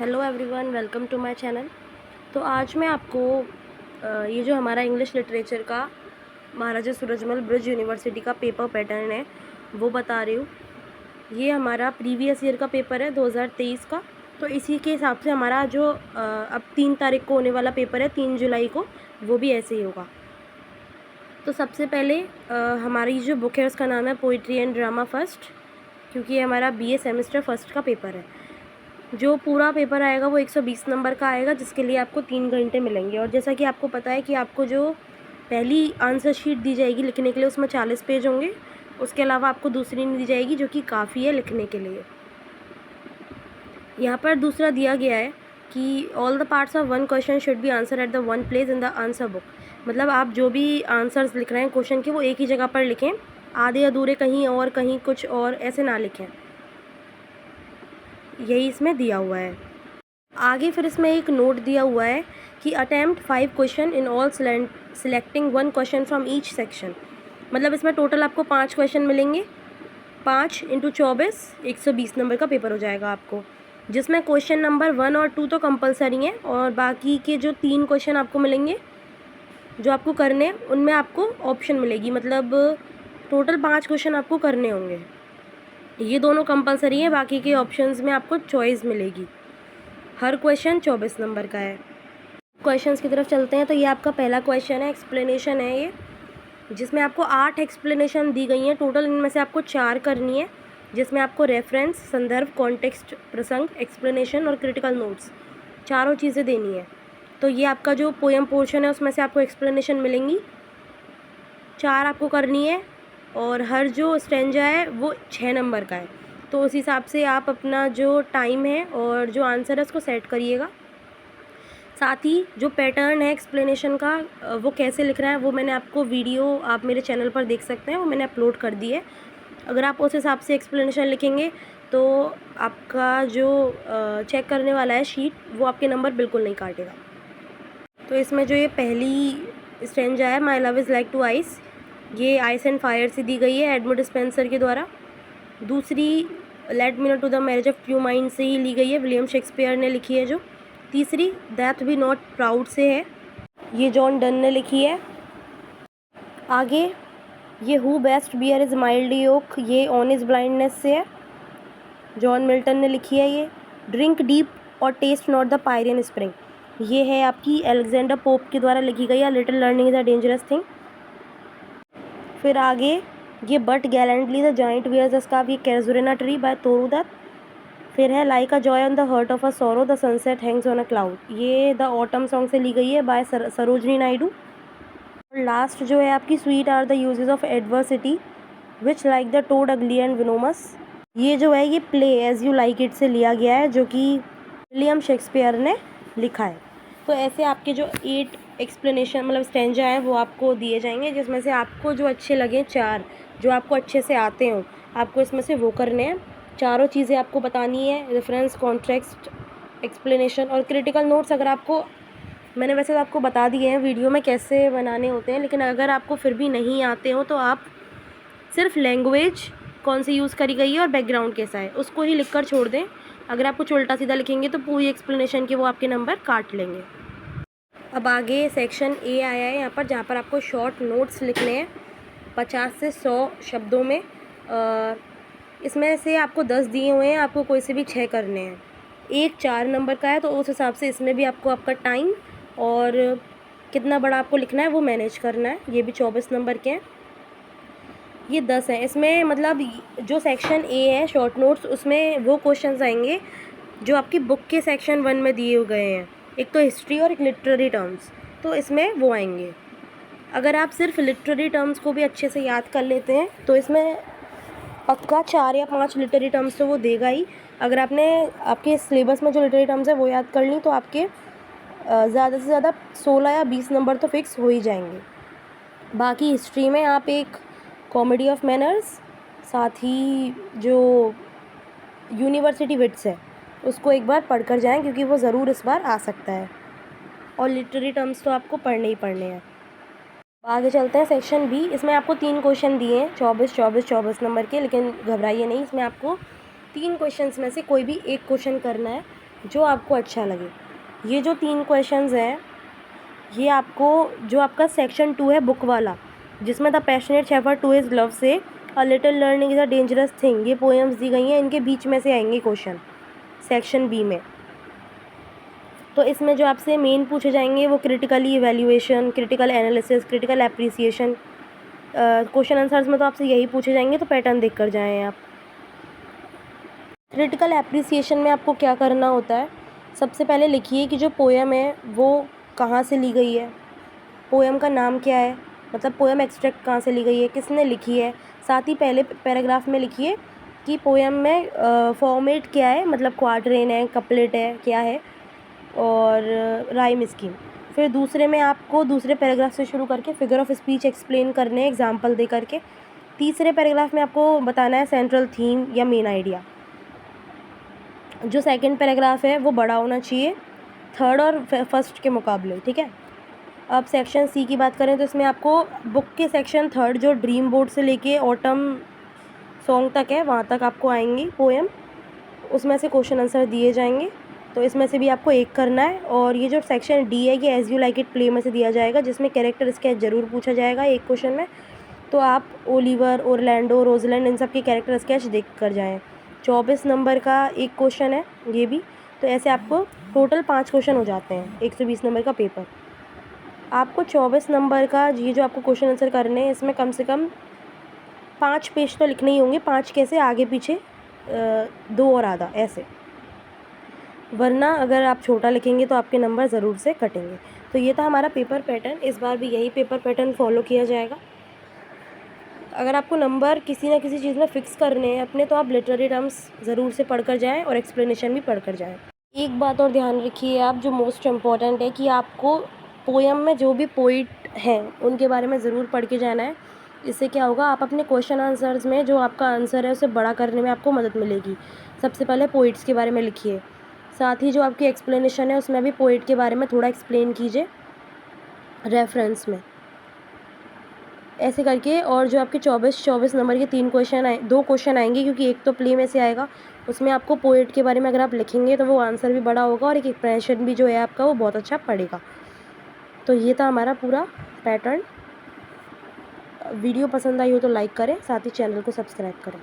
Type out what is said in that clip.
Hello everyone, welcome to my channel. तो आज मैं आपको ये जो हमारा इंग्लिश लिटरेचर का महाराजा सूरजमल ब्रिज यूनिवर्सिटी का पेपर पैटर्न है वो बता रही हूँ। ये हमारा प्रीवियस ईयर का पेपर है 2023 का। तो इसी के हिसाब से हमारा जो अब 3 तारीख को होने वाला पेपर है 3 जुलाई को, वो भी ऐसे ही होगा। तो सबसे पहले हमारी जो बुक है उसका नाम है पोइट्री एंड ड्रामा फर्स्ट, क्योंकि ये हमारा BA सेमेस्टर फर्स्ट का पेपर है। जो पूरा पेपर आएगा वो 120 नंबर का आएगा, जिसके लिए आपको 3 घंटे मिलेंगे। और जैसा कि आपको पता है कि आपको जो पहली आंसर शीट दी जाएगी लिखने के लिए उसमें 40 पेज होंगे। उसके अलावा आपको दूसरी नहीं दी जाएगी, जो कि काफ़ी है लिखने के लिए। यहाँ पर दूसरा दिया गया है कि all the parts of one question should be answer at the one place in the answer book. मतलब आप जो भी आंसर्स लिख रहे हैं क्वेश्चन के, वो एक ही जगह पर लिखें, आधे अधूरे कहीं और कहीं कुछ और ऐसे ना लिखें। यही इसमें दिया हुआ है। आगे फिर इसमें एक नोट दिया हुआ है कि attempt 5 question in all selecting 1 question from each section. मतलब इसमें टोटल आपको 5 क्वेश्चन मिलेंगे। 5 × 24 120 नंबर का पेपर हो जाएगा आपको, जिसमें क्वेश्चन नंबर 1 और 2 तो कंपलसरी हैं, और बाकी के जो 3 क्वेश्चन आपको मिलेंगे जो आपको करने हैं उनमें आपको ऑप्शन मिलेगी। मतलब टोटल 5 क्वेश्चन आपको करने होंगे। ये दोनों कंपलसरी हैं, बाकी के ऑप्शंस में आपको चॉइस मिलेगी। हर क्वेश्चन 24 नंबर का है। क्वेश्चंस की तरफ चलते हैं। तो ये आपका पहला क्वेश्चन है, एक्सप्लेनेशन है ये, जिसमें आपको 8 एक्सप्लेनेशन दी गई हैं टोटल। इनमें से आपको 4 करनी है, जिसमें आपको रेफरेंस, संदर्भ, कॉन्टेक्स्ट, प्रसंग, एक्सप्लेनेशन और क्रिटिकल नोट्स, चारों चीज़ें देनी है। तो ये आपका जो पोएम पोर्शन है उसमें से आपको एक्सप्लेनेशन मिलेंगी, 4 आपको करनी है। और हर जो स्टेंजा है वो 6 नंबर का है। तो उस हिसाब से आप अपना जो टाइम है और जो आंसर है उसको सेट करिएगा। साथ ही जो पैटर्न है एक्सप्लेनेशन का, वो कैसे लिख रहा है वो मैंने आपको वीडियो आप मेरे चैनल पर देख सकते हैं, वो मैंने अपलोड कर दी है। अगर आप उस हिसाब से एक्सप्लेनेशन लिखेंगे तो आपका जो चेक करने वाला है शीट, वो आपके नंबर बिल्कुल नहीं काटेगा। तो इसमें जो ये पहली स्टेंजा है, my love is like to ice, ये आइस एंड फायर से दी गई है एडमंड स्पेंसर के द्वारा। दूसरी let me no to the marriage of to mind से ही ली गई है, विलियम शेक्सपियर ने लिखी है जो। तीसरी दैट बी नॉट प्राउड से है, ये जॉन डन ने लिखी है। आगे ये who best bear his mild yoke, ये ऑन इज ब्लाइंडनेस से है, जॉन मिल्टन ने लिखी है। ये ड्रिंक डीप और टेस्ट नॉट द पायरियन स्प्रिंग, ये है आपकी एलेक्जेंडर पोप के द्वारा लिखी गई है, little learning is a dangerous thing. फिर आगे ये but gallantly the giant wears the scarf, ये casuarina tree by Toru Dutt. फिर है like a joy on the heart of a sorrow the sunset hangs on a cloud, ये the autumn song से ली गई है बाय सरोजनी नायडू। और लास्ट जो है आपकी sweet are the uses of adversity which like the toad ugly and venomous, ये जो है ये play as you like it से लिया गया है, जो कि विलियम शेक्सपियर ने लिखा है। तो ऐसे आपके जो 8 एक्सप्लेनेशन मतलब स्टेंजा है वो आपको दिए जाएंगे, जिसमें से आपको जो अच्छे लगे 4 जो आपको अच्छे से आते हो, आपको इसमें से वो करने हैं। चारों चीज़ें आपको बतानी है, रेफरेंस, कॉन्टेक्स्ट, एक्सप्लेनेशन और क्रिटिकल नोट्स। अगर आपको मैंने वैसे तो आपको बता दिए हैं वीडियो में कैसे बनाने होते हैं, लेकिन अगर आपको फिर भी नहीं आते हो तो आप सिर्फ लैंग्वेज कौन सी यूज़ करी गई है और बैकग्राउंड कैसा है उसको ही लिख कर छोड़ दें। अगर आप कुछ उल्टा सीधा लिखेंगे तो पूरी एक्सप्लेनेशन के वो आपके नंबर काट लेंगे। अब आगे सेक्शन ए आया है यहाँ पर, जहाँ पर आपको शॉर्ट नोट्स लिखने हैं 50 से 100 शब्दों में। इसमें से आपको 10 दिए हुए हैं, आपको कोई से भी 6 करने हैं। एक 4 नंबर का है, तो उस हिसाब से इसमें भी आपको आपका टाइम और कितना बड़ा आपको लिखना है वो मैनेज करना है। ये भी 24 नंबर के हैं, ये 10 हैं। इसमें मतलब जो सेक्शन ए है शॉर्ट नोट्स, उसमें वो क्वेश्चंस आएंगे जो आपकी बुक के सेक्शन 1 में दिए गए हैं, एक तो हिस्ट्री और एक लिटरेरी टर्म्स, तो इसमें वो आएंगे। अगर आप सिर्फ लिटरेरी टर्म्स को भी अच्छे से याद कर लेते हैं तो इसमें पक्का 4 या 5 लिटरेरी टर्म्स तो वो देगा ही। अगर आपने आपके सिलेबस में जो लिटरेरी टर्म्स है वो याद कर ली तो आपके ज़्यादा से ज़्यादा 16 या 20 नंबर तो फिक्स हो ही जाएंगे। बाकी हिस्ट्री में आप एक कॉमेडी ऑफ मैनर्स, साथ ही जो यूनिवर्सिटी विट्स है उसको एक बार पढ़ कर जाएँ, क्योंकि वो ज़रूर इस बार आ सकता है। और लिटरेरी टर्म्स तो आपको पढ़ने ही पढ़ने हैं। आगे चलते हैं सेक्शन बी। इसमें आपको 3 क्वेश्चन दिए हैं 24 नंबर के, लेकिन घबराइए नहीं, इसमें आपको 3 क्वेश्चंस में से कोई भी एक क्वेश्चन करना है। जो आपको अच्छा लगे। ये जो 3 क्वेश्चंस हैं, ये आपको जो आपका सेक्शन 2 है बुक वाला, जिसमें the passionate shepherd to his love से a little learning is a dangerous thing, ये पोएम्स दी गई हैं, इनके बीच में से आएंगे क्वेश्चन सेक्शन बी में। तो इसमें जो आपसे मेन पूछे जाएंगे वो critically evaluation, critical analysis, critical appreciation. Question answers में तो आपसे यही पूछे जाएंगे, तो पैटर्न देख कर जाएँ आप। क्रिटिकल एप्रिसिएशन में आपको क्या करना होता है, सबसे पहले लिखिए कि जो पोएम है वो कहाँ से ली गई है, पोएम का नाम क्या है, मतलब पोएम एक्सट्रैक्ट कहाँ से ली गई है, किसने लिखी है। साथ ही पहले पैराग्राफ में लिखिए कि पोएम में फॉर्मेट क्या है, मतलब क्वार्टरेन है, कपलेट है, क्या है, और राइम स्कीम। फिर दूसरे में आपको दूसरे पैराग्राफ से शुरू करके फिगर ऑफ स्पीच एक्सप्लेन करने हैं एग्जाम्पल दे करके। तीसरे पैराग्राफ में आपको बताना है सेंट्रल थीम या मेन आइडिया। जो सेकंड पैराग्राफ है वो बड़ा होना चाहिए थर्ड और फर्स्ट के मुकाबले, ठीक है। अब सेक्शन सी की बात करें तो इसमें आपको बुक के सेक्शन थर्ड जो ड्रीम बोर्ड से लेके ऑटम सॉन्ग तक है, वहाँ तक आपको आएंगी पोएम, उसमें से क्वेश्चन आंसर दिए जाएंगे। तो इसमें से भी आपको एक करना है। और ये जो सेक्शन डी है ये as you like it play में से दिया जाएगा, जिसमें कैरेक्टर स्केच ज़रूर पूछा जाएगा एक क्वेश्चन में। तो आप ओलिवर, ओरलैंडो, रोजलैंड, इन सब के कैरेक्टर स्केच देख कर जाएँ। 24 नंबर का एक क्वेश्चन है ये भी। तो ऐसे आपको टोटल 5 क्वेश्चन हो जाते हैं 120 नंबर का पेपर। आपको 24 नंबर का ये जो आपको क्वेश्चन आंसर करने हैं, इसमें कम से कम 5 पेज तो लिखने ही होंगे। 5 कैसे, आगे पीछे 2 और आधा ऐसे, वरना अगर आप छोटा लिखेंगे तो आपके नंबर ज़रूर से कटेंगे। तो ये था हमारा पेपर पैटर्न। इस बार भी यही पेपर पैटर्न फॉलो किया जाएगा। अगर आपको नंबर किसी ना किसी चीज़ में फ़िक्स करने हैं अपने, तो आप लिटरेरी टर्म्स ज़रूर से पढ़ कर जाएँ और एक्सप्लेनेशन भी पढ़ कर जाएँ। एक बात और ध्यान रखिए आप, जो मोस्ट इम्पॉर्टेंट है, कि आपको पोएम में जो भी पोइट हैं उनके बारे में ज़रूर पढ़ के जाना है। इससे क्या होगा, आप अपने क्वेश्चन आंसर्स में जो आपका आंसर है उसे बड़ा करने में आपको मदद मिलेगी। सबसे पहले पोइट्स के बारे में लिखिए, साथ ही जो आपकी एक्सप्लेनेशन है उसमें भी पोइट के बारे में थोड़ा एक्सप्लेन कीजिए रेफरेंस में, ऐसे करके। और जो आपके 24 नंबर के 2 क्वेश्चन आएंगे, क्योंकि एक तो प्ले में से आएगा, उसमें आपको पोएट के बारे में अगर आप लिखेंगे तो वो आंसर भी बड़ा होगा और एक एक्सप्रेशन भी जो है आपका वो बहुत अच्छा पड़ेगा। तो ये था हमारा पूरा पैटर्न। वीडियो पसंद आई हो तो लाइक करें, साथ ही चैनल को सब्सक्राइब करें।